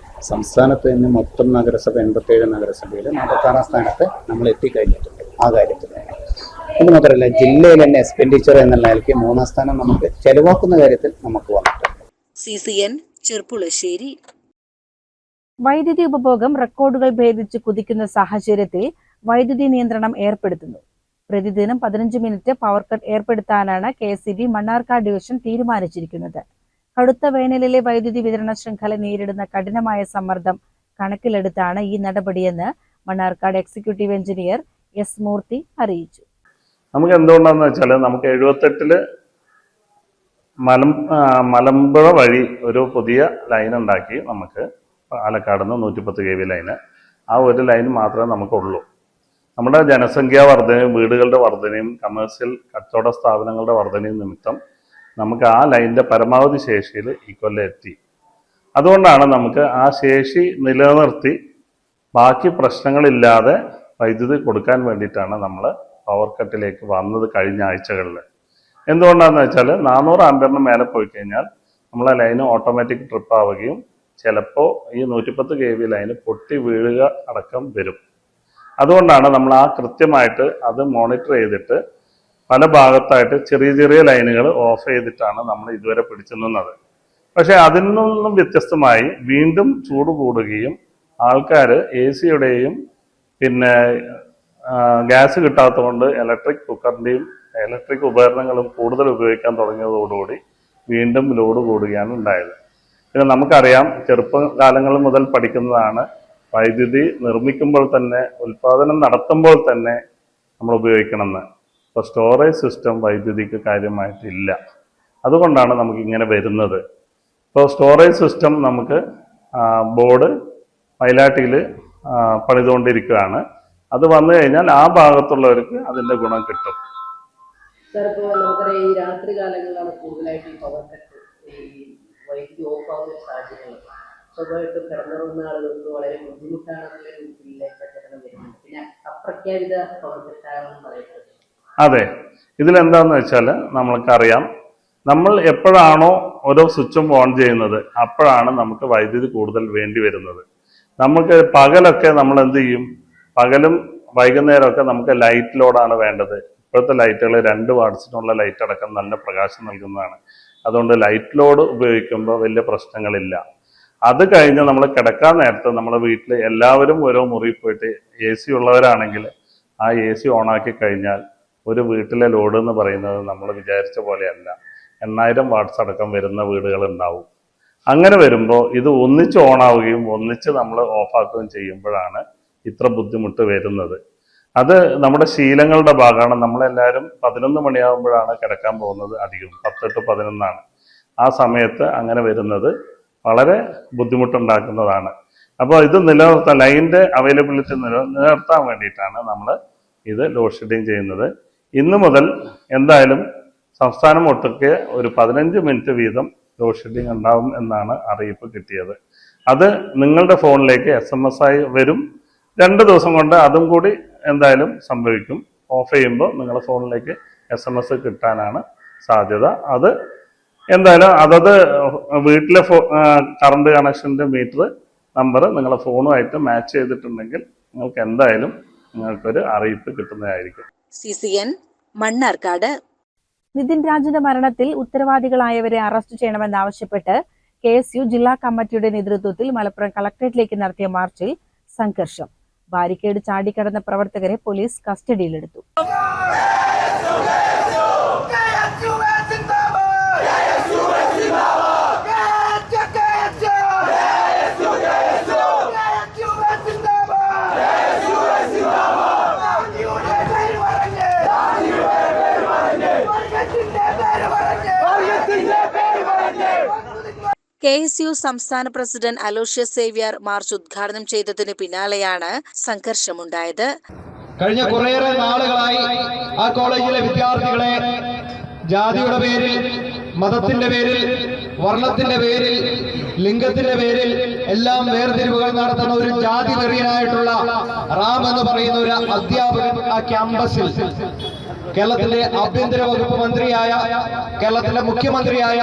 സംസ്ഥാനത്ത് തന്നെ മൊത്തം നഗരസഭ 87 നഗരസഭയിൽ 46-ാം സ്ഥാനത്ത് നമ്മൾ എത്തിക്കഴിഞ്ഞിട്ടുണ്ട് ആ കാര്യത്തിൽ തന്നെ. എന്ന് മാത്രമല്ല, ജില്ലയിൽ തന്നെ എക്സ്പെൻഡിച്ചർ എന്നുള്ള നിലയ്ക്ക് 3-ാം സ്ഥാനം നമുക്ക് ചെലവാക്കുന്ന കാര്യത്തിൽ നമുക്ക് വന്നിട്ടുണ്ട്. CCN ചെർപ്പുളശ്ശേരി. വൈദ്യുതി ഉപഭോഗം റെക്കോർഡുകൾ ഭേദിച്ച് കുതിക്കുന്ന സാഹചര്യത്തിൽ വൈദ്യുതി നിയന്ത്രണം ഏർപ്പെടുത്തുന്നു. പ്രതിദിനം 15 മിനിറ്റ് പവർ കട്ട് ഏർപ്പെടുത്താനാണ് KSEB മണ്ണാർക്കാട് ഡിവിഷൻ തീരുമാനിച്ചിരിക്കുന്നത്. കടുത്ത വേനലിലെ വൈദ്യുതി വിതരണ ശൃംഖല നേരിടുന്ന കഠിനമായ സമ്മർദ്ദം കണക്കിലെടുത്താണ് ഈ നടപടിയെന്ന് മണ്ണാർക്കാട് എക്സിക്യൂട്ടീവ് എഞ്ചിനീയർ S. മൂർത്തി അറിയിച്ചു. നമുക്ക് എന്തുകൊണ്ടാണെന്ന് വെച്ചാൽ, നമുക്ക് 78-ല് മലമ്പുഴ വഴി ഒരു പുതിയ ലൈൻ ഉണ്ടാക്കി. നമുക്ക് പാലക്കാട് നിന്ന് 110 kV ലൈന്, ആ ഒരു ലൈൻ മാത്രമേ നമുക്കുള്ളൂ. നമ്മുടെ ജനസംഖ്യാ വർധനയും വീടുകളുടെ വർധനയും കമേഴ്സ്യൽ കച്ചവട സ്ഥാപനങ്ങളുടെ വർധനയും നിമിത്തം നമുക്ക് ആ ലൈനിൻ്റെ പരമാവധി ശേഷിയിൽ ഈ കൊല്ലം എത്തി. അതുകൊണ്ടാണ് നമുക്ക് ആ ശേഷി നിലനിർത്തി ബാക്കി പ്രശ്നങ്ങളില്ലാതെ വൈദ്യുതി കൊടുക്കാൻ വേണ്ടിയിട്ടാണ് നമ്മൾ പവർ കട്ടിലേക്ക് വന്നത് കഴിഞ്ഞ ആഴ്ചകളിൽ. എന്തുകൊണ്ടാണെന്ന് വെച്ചാൽ 400 ആംപിയറിന് മേലെ പോയി കഴിഞ്ഞാൽ നമ്മളെ ലൈന് ഓട്ടോമാറ്റിക് ട്രിപ്പ് ആവുകയും ചിലപ്പോൾ ഈ 110 kV ലൈന് പൊട്ടി വീഴുക അടക്കം വരും. അതുകൊണ്ടാണ് നമ്മൾ ആ കൃത്യമായിട്ട് അത് മോണിറ്റർ ചെയ്തിട്ട് പല ഭാഗത്തായിട്ട് ചെറിയ ചെറിയ ലൈനുകൾ ഓഫ് ചെയ്തിട്ടാണ് നമ്മൾ ഇതുവരെ പിടിച്ചു നിന്നത്. പക്ഷെ അതിൽ നിന്നും വ്യത്യസ്തമായി വീണ്ടും ചൂട് കൂടുകയും ആൾക്കാർ AC-യുടെയും പിന്നെ ഗ്യാസ് കിട്ടാത്തതുകൊണ്ട് ഇലക്ട്രിക് കുക്കറിൻ്റെയും ഇലക്ട്രിക് ഉപകരണങ്ങളും കൂടുതൽ ഉപയോഗിക്കാൻ തുടങ്ങിയതോടുകൂടി വീണ്ടും ലോഡ് കൂടുകയാണ് ഉണ്ടായത്. പിന്നെ നമുക്കറിയാം, ചെറുപ്പകാലങ്ങൾ മുതൽ പഠിക്കുന്നതാണ്, വൈദ്യുതി നിർമ്മിക്കുമ്പോൾ തന്നെ, ഉൽപ്പാദനം നടത്തുമ്പോൾ തന്നെ നമ്മൾ ഉപയോഗിക്കണമെന്ന്. ഇപ്പോൾ സ്റ്റോറേജ് സിസ്റ്റം വൈദ്യുതിക്ക് കാര്യമായിട്ടില്ല. അതുകൊണ്ടാണ് നമുക്കിങ്ങനെ വരുന്നത്. ഇപ്പോൾ സ്റ്റോറേജ് സിസ്റ്റം നമുക്ക് ബോർഡ് മൈലാട്ടിയിൽ പണിതുകൊണ്ടിരിക്കുകയാണ്. അത് വന്നു കഴിഞ്ഞാൽ ആ ഭാഗത്തുള്ളവർക്ക് അതിൻ്റെ ഗുണം കിട്ടും. സാർ, ഇപ്പോൾ നമുക്കറിയാം ഈ രാത്രി കാലങ്ങളിലാണ് കൂടുതലായിട്ട് ഈ പവർ കട്ട്, ഈ വൈദ്യുതി ഓഫ് ആവുന്ന സാഹചര്യങ്ങൾ. സ്വാഭാവികമായിട്ടും കിടന്നുറങ്ങുന്ന ആളുകൾക്ക് വളരെ ബുദ്ധിമുട്ടാണെന്നുള്ള രീതിയിലെ പ്രചരണം വരുന്നുണ്ട്. പിന്നെ അപ്രഖ്യാപിത പവർ കട്ടാണെന്ന് പറയുന്നത്. അതെ, ഇതിലെന്താന്ന് വെച്ചാൽ നമ്മൾക്കറിയാം, നമ്മൾ എപ്പോഴാണോ ഓരോ സ്വിച്ചും ഓൺ ചെയ്യുന്നത് അപ്പോഴാണ് നമുക്ക് വൈദ്യുതി കൂടുതൽ വേണ്ടി വരുന്നത്. നമുക്ക് പകലൊക്കെ നമ്മൾ എന്ത് ചെയ്യും, പകലും വൈകുന്നേരമൊക്കെ നമുക്ക് ലൈറ്റ് ലോഡാണ് വേണ്ടത്. ഇപ്പോഴത്തെ ലൈറ്റുകൾ 2 വാട്ട്സിനുള്ള ലൈറ്റ് അടക്കം നല്ല പ്രകാശം നൽകുന്നതാണ്. അതുകൊണ്ട് ലൈറ്റ് ലോഡ് ഉപയോഗിക്കുമ്പോൾ വലിയ പ്രശ്നങ്ങളില്ല. അത് കഴിഞ്ഞ് നമ്മൾ കിടക്കാൻ നേരത്ത് നമ്മുടെ വീട്ടിൽ എല്ലാവരും ഓരോ മുറിയിൽ പോയിട്ട് AC ഉള്ളവരാണെങ്കിൽ ആ AC ഓണാക്കി കഴിഞ്ഞാൽ ഒരു വീട്ടിലെ ലോഡ് എന്ന് പറയുന്നത് നമ്മൾ വിചാരിച്ച പോലെയല്ല. 8000 വാട്ട്സ് അടക്കം വരുന്ന വീടുകളുണ്ടാവും. അങ്ങനെ വരുമ്പോൾ ഇത് ഒന്നിച്ച് ഓണാവുകയും ഒന്നിച്ച് നമ്മൾ ഓഫാക്കുകയും ചെയ്യുമ്പോഴാണ് ഇത്ര ബുദ്ധിമുട്ട് വരുന്നത്. അത് നമ്മുടെ ശീലങ്ങളുടെ ഭാഗമാണ്. നമ്മളെല്ലാവരും 11 മണിയാകുമ്പോഴാണ് കിടക്കാൻ പോകുന്നത്. അധികം 10 to 11 ആ സമയത്ത് അങ്ങനെ വരുന്നത് വളരെ ബുദ്ധിമുട്ടുണ്ടാക്കുന്നതാണ്. അപ്പോൾ ഇത് നിലനിർത്താൻ, ലൈനിൻ്റെ അവൈലബിലിറ്റി നിലനിർത്താൻ വേണ്ടിയിട്ടാണ് നമ്മൾ ഇത് ലോഡ് ഷെഡിങ് ചെയ്യുന്നത്. ഇന്നു മുതൽ എന്തായാലും സംസ്ഥാനം ഒട്ടുക്കെ ഒരു 15 മിനിറ്റ് വീതം ലോഡ് ഷെഡിങ് ഉണ്ടാവും എന്നാണ് അറിയിപ്പ് കിട്ടിയത്. അത് നിങ്ങളുടെ ഫോണിലേക്ക് SMS ആയി വരും. 2 ദിവസം കൊണ്ട് അതും കൂടി എന്തായാലും സംഭവിക്കും. ഓഫ് ചെയ്യുമ്പോൾ നിങ്ങളുടെ ഫോണിലേക്ക് SMS കിട്ടാനാണ് സാധ്യത. അത് എന്തായാലും അതത് വീട്ടിലെ കറണ്ട് കണക്ഷൻ്റെ മീറ്റർ നമ്പർ നിങ്ങളുടെ ഫോണുമായിട്ട് മാച്ച് ചെയ്തിട്ടുണ്ടെങ്കിൽ നിങ്ങൾക്ക് എന്തായാലും നിങ്ങൾക്കൊരു അറിയിപ്പ് കിട്ടുന്നതായിരിക്കും. CCN മണ്ണാർക്കാട്. നിതിൻ രാജിന്റെ മരണത്തിൽ ഉത്തരവാദികളായവരെ അറസ്റ്റ് ചെയ്യണമെന്നാവശ്യപ്പെട്ട് KSU ജില്ലാ കമ്മിറ്റിയുടെ നേതൃത്വത്തിൽ മലപ്പുറം കളക്ടറേറ്റിലേക്ക് നടത്തിയ മാർച്ചിൽ സംഘർഷം. ബാരിക്കേഡ് ചാടിക്കടന്ന പ്രവർത്തകരെ പോലീസ് കസ്റ്റഡിയിലെടുത്തു. KSU സംസ്ഥാന പ്രസിഡന്റ് അലോഷ്യസ് സേവ്യർ മാർച്ച് ഉദ്ഘാടനം ചെയ്തതിന് പിന്നാലെയാണ് സംഘർഷമുണ്ടായത്. കഴിഞ്ഞ കുറേയേറെ നാളുകളായി ആ കോളേജിലെ വിദ്യാർത്ഥികളെ ജാതിയുടെ പേരിൽ, മതത്തിന്റെ പേരിൽ, വർണ്ണത്തിന്റെ പേരിൽ, ലിംഗത്തിന്റെ പേരിൽ എല്ലാം വേർതിരിവുകൾ നടത്തുന്ന ഒരു ജാതി വെറിയനായിട്ടുള്ള റാം എന്ന് പറയുന്ന ഒരു അധ്യാപകൻ ആ ക്യാമ്പസിൽ, കേരളത്തിലെ ആഭ്യന്തര വകുപ്പ് മന്ത്രിയായ, കേരളത്തിലെ മുഖ്യമന്ത്രിയായ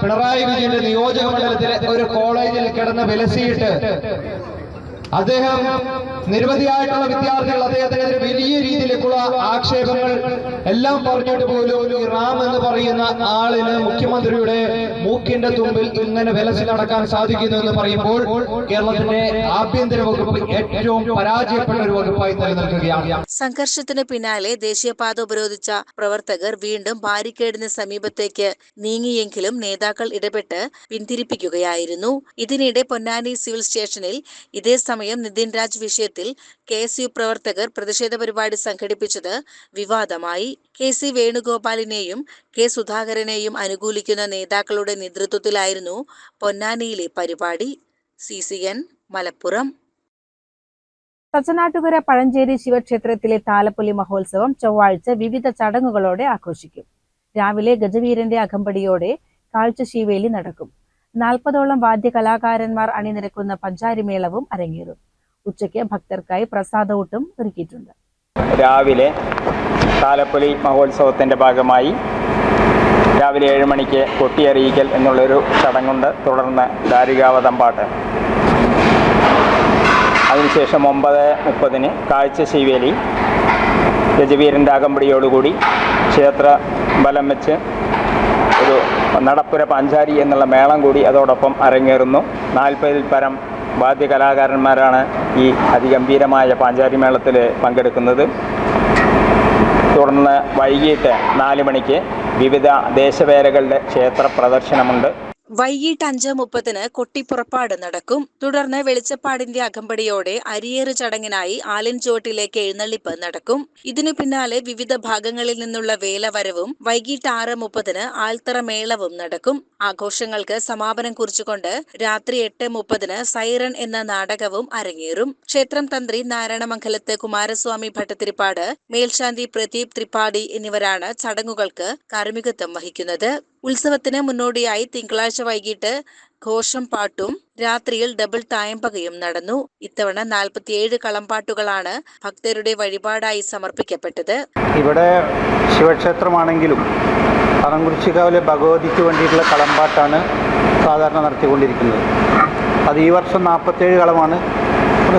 പിണറായി വിജയന്റെ നിയോജക മണ്ഡലത്തിലെ ഒരു കോളേജിൽ കിടന്ന് വിലസിയിട്ട് അദ്ദേഹം നിരവധിയായിട്ടുള്ള വിദ്യാർത്ഥികൾ അദ്ദേഹത്തിനെതിരെ വലിയ രീതിയിലേക്കുള്ള ആക്ഷേപങ്ങൾ എല്ലാം പറഞ്ഞിട്ട് പോലും ഈ റാം എന്ന് പറയുന്ന ആളിന് മുഖ്യമന്ത്രിയുടെ മൂക്കിന്റെ തുമ്പിൽ ഇങ്ങനെ വിലസി നടക്കാൻ സാധിക്കുന്നു എന്ന് പറയുമ്പോൾ കേരളത്തിന്റെ ആഭ്യന്തര വകുപ്പ് ഏറ്റവും പരാജയപ്പെട്ട ഒരു വകുപ്പായി നിലനിൽക്കുകയാണ്. സംഘർഷത്തിന് പിന്നാലെ ദേശീയപാത ഉപരോധിച്ച പ്രവർത്തകർ വീണ്ടും ബാരിക്കേഡിന് സമീപത്തേക്ക് നീങ്ങിയെങ്കിലും നേതാക്കൾ ഇടപെട്ട് പിന്തിരിപ്പിക്കുകയായിരുന്നു. ഇതിനിടെ പൊന്നാനി സിവിൽ സ്റ്റേഷനിൽ ഇതേ സമയം നിതിൻ രാജ് വിഷയത്തിൽ KSU പ്രവർത്തകർ പ്രതിഷേധ പരിപാടി സംഘടിപ്പിച്ചത് വിവാദമായി. KC വേണുഗോപാലിനെയും K സുധാകരനെയും അനുകൂലിക്കുന്ന നേതാക്കളുടെ നേതൃത്വത്തിലായിരുന്നു പൊന്നാനിയിലെ പരിപാടി. CCN മലപ്പുറം. തച്ചനാട്ടുകര പഴഞ്ചേരി ശിവക്ഷേത്രത്തിലെ താലപ്പൊലി മഹോത്സവം ചൊവ്വാഴ്ച വിവിധ ചടങ്ങുകളോടെ ആഘോഷിക്കും. രാവിലെ ഗജവീരന്റെ അകമ്പടിയോടെ കാഴ്ചശീവേലി നടക്കും. 40ഓളം വാദ്യകലാകാരന്മാർ അണിനിരക്കുന്ന പഞ്ചാരിമേളവും അരങ്ങേറും. ഉച്ചയ്ക്ക് ഭക്തർക്കായി പ്രസാദഊട്ടും ഒരുക്കിയിട്ടുണ്ട്. രാവിലെ താലപ്പൊലി മഹോത്സവത്തിൻ്റെ ഭാഗമായി രാവിലെ 7 മണിക്ക് കൊട്ടിയറിയിക്കൽ എന്നുള്ളൊരു ചടങ്ങുണ്ട്. തുടർന്ന് ദാരികാവതമ്പാട്ട്. അതിനുശേഷം 9:30 കാഴ്ചശീവേലി ഗജവീരൻ്റെ അകമ്പടിയോടുകൂടി ക്ഷേത്ര ബലം വെച്ച് ഒരു നടപ്പുര പാഞ്ചാരി എന്നുള്ള മേളം കൂടി അതോടൊപ്പം അരങ്ങേറുന്നു. 40-ൽ പരം വാദ്യകലാകാരന്മാരാണ് ഈ അതിഗംഭീരമായ പാഞ്ചാരി മേളത്തിൽ പങ്കെടുക്കുന്നത്. തുടർന്ന് വൈകിട്ട് 4 മണിക്ക് വിവിധ ദേശവേലകളുടെ ക്ഷേത്ര പ്രദർശനമുണ്ട്. വൈകിട്ട് 5:30 കൊട്ടിപ്പുറപ്പാട് നടക്കും. തുടർന്ന് വെളിച്ചപ്പാടിന്റെ അകമ്പടിയോടെ അരിയേറ് ചടങ്ങിനായി ആലിൻചുവട്ടിലേക്ക് എഴുന്നള്ളിപ്പ് നടക്കും. ഇതിനു പിന്നാലെ വിവിധ ഭാഗങ്ങളിൽ നിന്നുള്ള വേലവരവും വൈകിട്ട് 6:30 ആൽത്തറ മേളവും നടക്കും. ആഘോഷങ്ങൾക്ക് സമാപനം കുറിച്ചുകൊണ്ട് രാത്രി 8:30 സൈറൺ എന്ന നാടകവും അരങ്ങേറും. ക്ഷേത്രം തന്ത്രി നാരായണമംഗലത്ത് കുമാരസ്വാമി ഭട്ടതിരിപ്പാട്, മേൽശാന്തി പ്രദീപ് ത്രിപാഠി എന്നിവരാണ് ചടങ്ങുകൾക്ക് കാർമ്മികത്വം വഹിക്കുന്നത്. ഉത്സവത്തിന് മുന്നോടിയായി തിങ്കളാഴ്ച വൈകിട്ട് ഘോഷം പാട്ടും രാത്രിയിൽ ഡബിൾ തായമ്പകയും നടന്നു. ഇത്തവണ 47 കളംപാട്ടുകളാണ് ഭക്തരുടെ വഴിപാടായി സമർപ്പിക്കപ്പെട്ടത്. ഇവിടെ ശിവക്ഷേത്രമാണെങ്കിലും പറങ്കുറിച്ചിക്കാവിലെ ഭഗവതിക്ക് വേണ്ടിയിട്ടുള്ള കളംപാട്ടാണ് സാധാരണ നടത്തിക്കൊണ്ടിരിക്കുന്നത്. അത് ഈ വർഷം 47 കളമാണ്.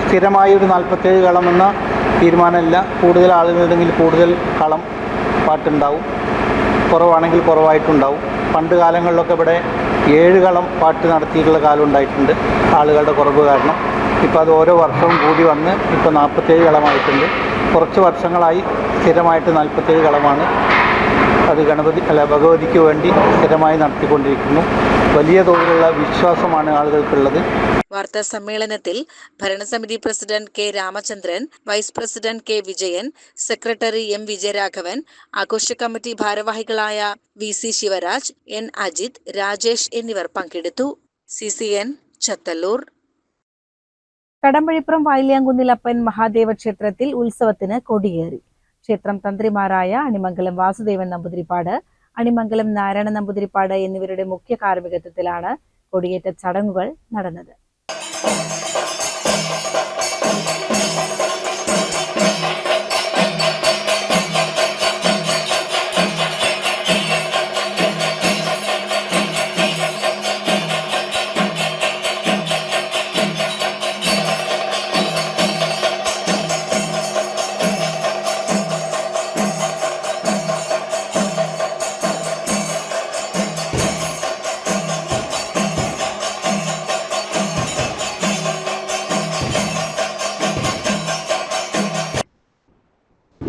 സ്ഥിരമായി ഒരു 47 കളം എന്ന തീരുമാനമില്ല. കൂടുതൽ ആളുകളുണ്ടെങ്കിൽ കൂടുതൽ കളം പാട്ടുണ്ടാവും, കുറവാണെങ്കിൽ കുറവായിട്ടുണ്ടാവും. പണ്ട് കാലങ്ങളിലൊക്കെ ഇവിടെ 7 കളം പാട്ട് നടത്തിയിട്ടുള്ള കാലം ഉണ്ടായിട്ടുണ്ട് ആളുകളുടെ കുറവ് കാരണം. ഇപ്പോൾ അത് ഓരോ വർഷവും കൂടി വന്ന് ഇപ്പോൾ 47 കളമായിട്ടുണ്ട്. കുറച്ച് വർഷങ്ങളായി സ്ഥിരമായിട്ട് 47 കളമാണ് അത് ഭഗവതിക്ക് വേണ്ടി സ്ഥിരമായി നടത്തിക്കൊണ്ടിരിക്കുന്നു. വലിയ തോതിലുള്ള വിശ്വാസമാണ് ആളുകൾക്കുള്ളത്. വാർത്താ സമ്മേളനത്തിൽ ഭരണസമിതി president K Ramachandran, vice president K Vijayan, secretary M Vijayaraghavan, ആഘോഷ കമ്മിറ്റി ഭാരവാഹികളായ VC ശിവരാജ്, N അജിത്, രാജേഷ് എന്നിവർ പങ്കെടുത്തു. CCN ചത്തല്ലൂർ. കടമ്പഴിപ്പുറം വായില്യാങ്കുന്നിലപ്പൻ മഹാദേവ ക്ഷേത്രത്തിൽ ഉത്സവത്തിന് കൊടിയേറി. ക്ഷേത്രം തന്ത്രിമാരായ അണിമംഗലം വാസുദേവൻ നമ്പൂതിരിപ്പാട്, അണിമംഗലം നാരായണ നമ്പൂതിരിപ്പാട് എന്നിവരുടെ മുഖ്യ കാർമ്മികത്വത്തിലാണ് കൊടിയേറ്റ ചടങ്ങുകൾ നടന്നത്.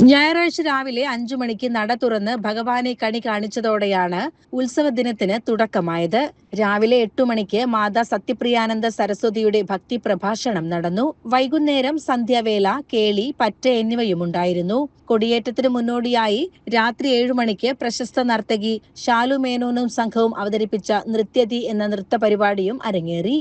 ഞായറാഴ്ച രാവിലെ 5 മണിക്ക് നട തുറന്ന് ഭഗവാനെ കണി കാണിച്ചതോടെയാണ് ഉത്സവ ദിനത്തിന് തുടക്കമായത്. രാവിലെ 8 മണിക്ക് മാതാ സത്യപ്രിയാനന്ദ സരസ്വതിയുടെ ഭക്തി പ്രഭാഷണം നടന്നു. വൈകുന്നേരം സന്ധ്യാവേല, കേളി, പറ്റ എന്നിവയുമുണ്ടായിരുന്നു. കൊടിയേറ്റത്തിന് മുന്നോടിയായി രാത്രി 7 മണിക്ക് പ്രശസ്ത നർത്തകി ശാലു മേനോനും സംഘവും അവതരിപ്പിച്ച നൃത്യതി എന്ന നൃത്ത പരിപാടിയും അരങ്ങേറി.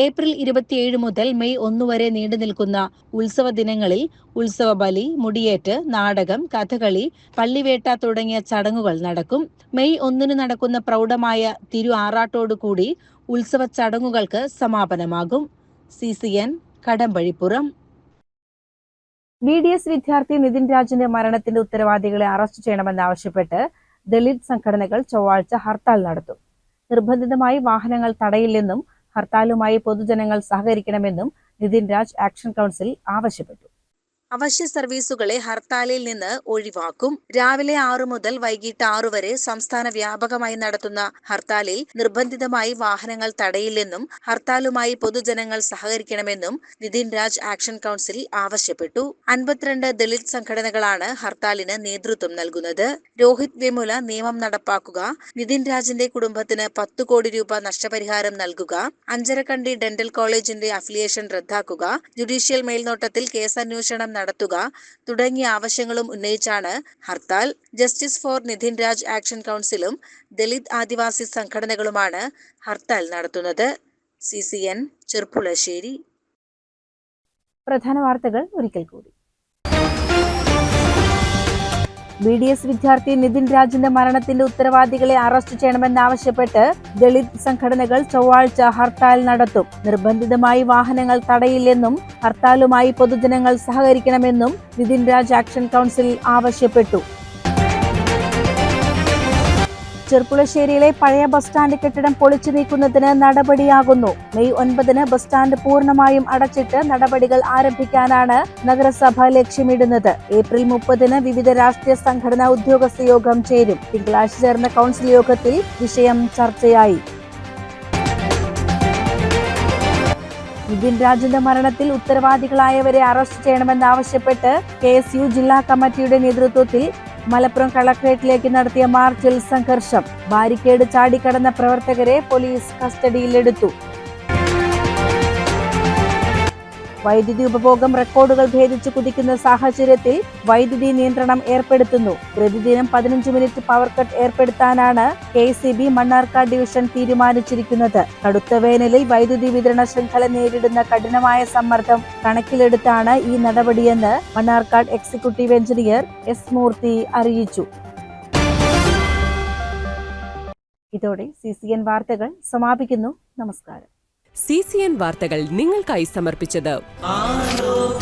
ഏപ്രിൽ 27 മുതൽ മെയ് 1 വരെ നീണ്ടു നിൽക്കുന്ന ഉത്സവ ദിനങ്ങളിൽ ഉത്സവ ബലി, മുടിയേറ്റ്, നാടകം, കഥകളി, പള്ളിവേട്ട തുടങ്ങിയ ചടങ്ങുകൾ നടക്കും. മെയ് 1 നടക്കുന്ന പ്രൗഢമായ തിരു ആറാട്ടോടുകൂടി ഉത്സവ ചടങ്ങുകൾക്ക് സമാപനമാകും. CCN കടമ്പഴിപ്പുറം. BDS വിദ്യാർത്ഥി നിതിൻ രാജിന്റെ മരണത്തിന്റെ ഉത്തരവാദികളെ അറസ്റ്റ് ചെയ്യണമെന്നാവശ്യപ്പെട്ട് ദളിത് സംഘടനകൾ ചൊവ്വാഴ്ച ഹർത്താൽ നടത്തും. നിർബന്ധിതമായി വാഹനങ്ങൾ തടയില്ലെന്നും ഹർത്താലുമായി പൊതുജനങ്ങൾ സഹകരിക്കണമെന്നും നിതിൻ രാജ് ആക്ഷൻ കൗൺസിൽ ആവശ്യപ്പെട്ടു. അവശ്യ സർവീസുകളെ ഹർത്താലിൽ നിന്ന് ഒഴിവാക്കും. രാവിലെ 6 മുതൽ വൈകിട്ട് 6 വരെ സംസ്ഥാന വ്യാപകമായി നടത്തുന്ന ഹർത്താലിൽ നിർബന്ധിതമായി വാഹനങ്ങൾ തടയില്ലെന്നും ഹർത്താലുമായി പൊതുജനങ്ങൾ സഹകരിക്കണമെന്നും നിതിൻ രാജ് ആക്ഷൻ കൗൺസിൽ ആവശ്യപ്പെട്ടു. 52 ദളിത് സംഘടനകളാണ് ഹർത്താലിന് നേതൃത്വം നൽകുന്നത്. രോഹിത് വെമുല നിയമം നടപ്പാക്കുക, നിതിൻ രാജിന്റെ കുടുംബത്തിന് 10 കോടി രൂപ നഷ്ടപരിഹാരം നൽകുക, അഞ്ചരക്കണ്ടി ഡെന്റൽ കോളേജിന്റെ അഫിലിയേഷൻ റദ്ദാക്കുക, ജുഡീഷ്യൽ മേൽനോട്ടത്തിൽ കേസന്വേഷണം നടത്തുക തുടങ്ങിയ ആവശ്യങ്ങളും ഉന്നയിച്ചാണ് hartal. Justice for Nithin Raj action കൗൺസിലും ദളിത് ആദിവാസി സംഘടനകളുമാണ് ഹർത്താൽ നടത്തുന്നത്. CCN ചെർപ്പുളശ്ശേരി. പ്രധാന വാർത്തകൾ ഒരിക്കൽ കൂടി. BDS വിദ്യാർത്ഥി നിതിൻ രാജിന്റെ മരണത്തിന്റെ ഉത്തരവാദികളെ അറസ്റ്റ് ചെയ്യണമെന്നാവശ്യപ്പെട്ട് ദളിത് സംഘടനകൾ ചൊവ്വാഴ്ച ഹർത്താൽ നടത്തും. നിർബന്ധിതമായി വാഹനങ്ങൾ തടയില്ലെന്നും ഹർത്താലുമായി പൊതുജനങ്ങൾ സഹകരിക്കണമെന്നും നിതിൻ രാജ് ആക്ഷൻ കൗൺസിൽ ആവശ്യപ്പെട്ടു. ചെർപ്പുളശ്ശേരിയിലെ പഴയ ബസ് സ്റ്റാൻഡ് കെട്ടിടം പൊളിച്ചു നീക്കുന്നതിന് നടപടിയാകുന്നു. മെയ് 9 ബസ് സ്റ്റാൻഡ് പൂർണ്ണമായും അടച്ചിട്ട് നടപടികൾ ആരംഭിക്കാനാണ് നഗരസഭ ലക്ഷ്യമിടുന്നത്. ഏപ്രിൽ 30 വിവിധ രാഷ്ട്രീയ സംഘടനാ ഉദ്യോഗസ്ഥ യോഗം ചേരും. തിങ്കളാഴ്ച ചേർന്ന കൗൺസിൽ യോഗത്തിൽ വിഷയം ചർച്ചയായി. നിതിൻ രാജിന്റെ മരണത്തിൽ ഉത്തരവാദികളായവരെ അറസ്റ്റ് ചെയ്യണമെന്നാവശ്യപ്പെട്ട് KSU ജില്ലാ കമ്മിറ്റിയുടെ നേതൃത്വത്തിൽ മലപ്പുറം കളക്ടറേറ്റിലേക്ക് നടത്തിയ മാർച്ചിൽ സംഘർഷം. ബാരിക്കേഡ് ചാടിക്കടന്ന പ്രവർത്തകരെ പോലീസ് കസ്റ്റഡിയിലെടുത്തു. വൈദ്യുതി ഉപഭോഗം റെക്കോർഡുകൾ ഭേദിച്ച് കുതിക്കുന്ന സാഹചര്യത്തിൽ വൈദ്യുതി നിയന്ത്രണം ഏർപ്പെടുത്തുന്നു. പ്രതിദിനം 15 മിനിറ്റ് പവർ കട്ട് ഏർപ്പെടുത്താനാണ് KCB മണ്ണാർക്കാട് ഡിവിഷൻ തീരുമാനിച്ചിരിക്കുന്നത്. കടുത്ത വേനലിൽ വൈദ്യുതി വിതരണ ശൃംഖല നേരിടുന്ന കഠിനമായ സമ്മർദ്ദം കണക്കിലെടുത്താണ് ഈ നടപടിയെന്ന് മണ്ണാർക്കാട് എക്സിക്യൂട്ടീവ് എഞ്ചിനീയർ S മൂർത്തി അറിയിച്ചു. ഇതോടെ CCN വാർത്തകൾ സമാപിക്കുന്നു. നമസ്കാരം. CCN വാർത്തകൾ നിങ്ങൾക്കായി സമർപ്പിച്ചത്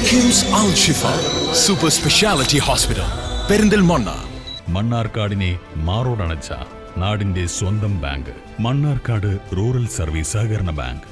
കിംസ് അൽ ഷിഫ സൂപ്പർ സ്പെഷ്യാലിറ്റി ഹോസ്പിറ്റൽ പെരിന്തൽമണ്ണ. മണ്ണാർക്കാടിനെ മാറോടണച്ച നാടിന്റെ സ്വന്തം ബാങ്ക് മണ്ണാർക്കാട് റൂറൽ സർവീസ് സഹകരണ ബാങ്ക്.